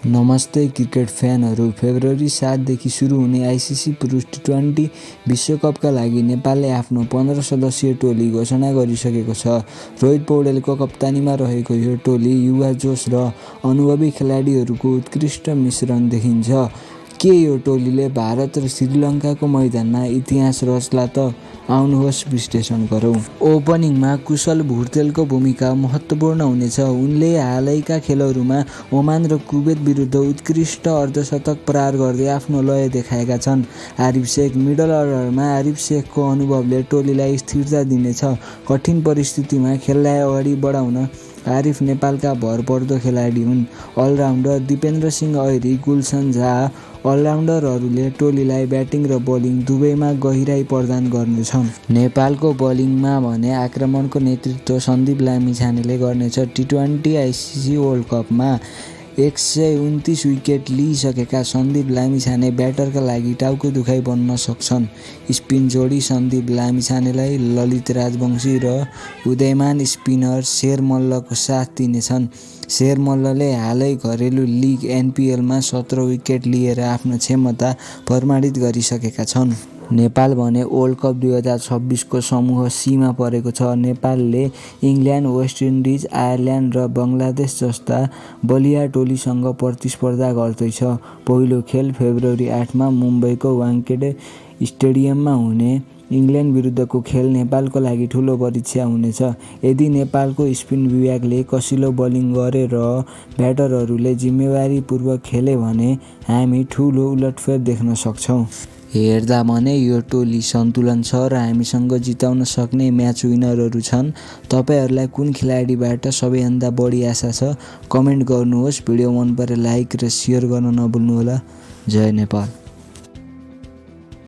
नमस्ते क्रिकेट फ्यानहरू। फेब्रुअरी 7 देखि सुरु हुने आइसिसी पुरुष टी20 विश्वकपका लागि नेपालले आफ्नो 15 सदस्यीय टोली घोषणा गरिसकेको छ। रोहित पौडेलको कप्तानीमा रहेको यो टोली युवा जोश र अनुभवी खेलाडीहरूको उत्कृष्ट मिश्रण देखिन्छ। के यो टोलीले भारत र श्रीलङ्काको मैदानमा इतिहास रच्ला त? आउनुहोस् विश्लेषण गरौँ। ओपनिङमा कुशल भुर्तेलको भूमिका महत्त्वपूर्ण हुनेछ। उनले हालैका खेलहरूमा ओमान र कुवेत विरुद्ध उत्कृष्ट अर्धशतक प्रहार गर्दै आफ्नो लय देखाएका छन्। आरिफ शेख मिडल अर्डरमा आरिफ शेखको अनुभवले टोलीलाई स्थिरता दिनेछ। कठिन परिस्थितिमा खेललाई अगाडि बढाउन आरिफ नेपालका भरपर्दो खेलाडी हुन्। अलराउन्डर दिपेन्द्र सिंह ऐरी, गुलसन झा अलराउन्डरहरूले टोलीलाई ब्याटिङ र बोलिङ दुवैमा गहिराई प्रदान गर्नेछन्। नेपालको बोलिङमा भने आक्रमणको नेतृत्व सन्दीप लामिछानेले गर्नेछ। टी20 आइसिसी वर्ल्ड कपमा 129 विकेट लिइसकेका सन्दीप लामिछाने ब्याटरका लागि टाउको दुखाइ बन्न सक्छन्। स्पिन जोडी सन्दीप लामिछानेलाई ललित राजवंशी र उदयमान स्पिनर शेर मल्लको साथ दिनेछन्। शेर मल्लले हालै घरेलु लिग एनपिएलमा 17 विकेट लिएर आफ्नो क्षमता प्रमाणित गरिसकेका छन्। नेपाल भने वर्ल्ड कप 2026 को समूह सीमा परेको छ। नेपालले इङ्ल्यान्ड, वेस्ट इन्डिज, आयरल्यान्ड र बङ्गलादेश जस्ता बलिया टोलीसँग प्रतिस्पर्धा गर्दैछ। पहिलो खेल फेब्रुअरी 8 मा मुम्बईको वानखेडे स्टेडियममा हुने इङ्ल्यान्ड विरुद्धको खेल नेपालको लागि ठूलो परीक्षा हुनेछ। यदि नेपालको स्पिन विभागले कसिलो बोलिङ गरे र ब्याटरहरूले जिम्मेवारीपूर्वक खेले भने हामी ठूलो उलटफेर देख्न सक्छौँ। हेर्दा भने यो टोली सन्तुलन छ र हामीसँग जिताउन सक्ने म्याच विनरहरू छन्। तपाईहरूलाई कुन खेलाडीबाट सबैभन्दा बढी आशा छ? कमेन्ट गर्नुहोस्। भिडियो मन परे लाइक र सेयर गर्न नभुल्नुहोला। जय नेपाल।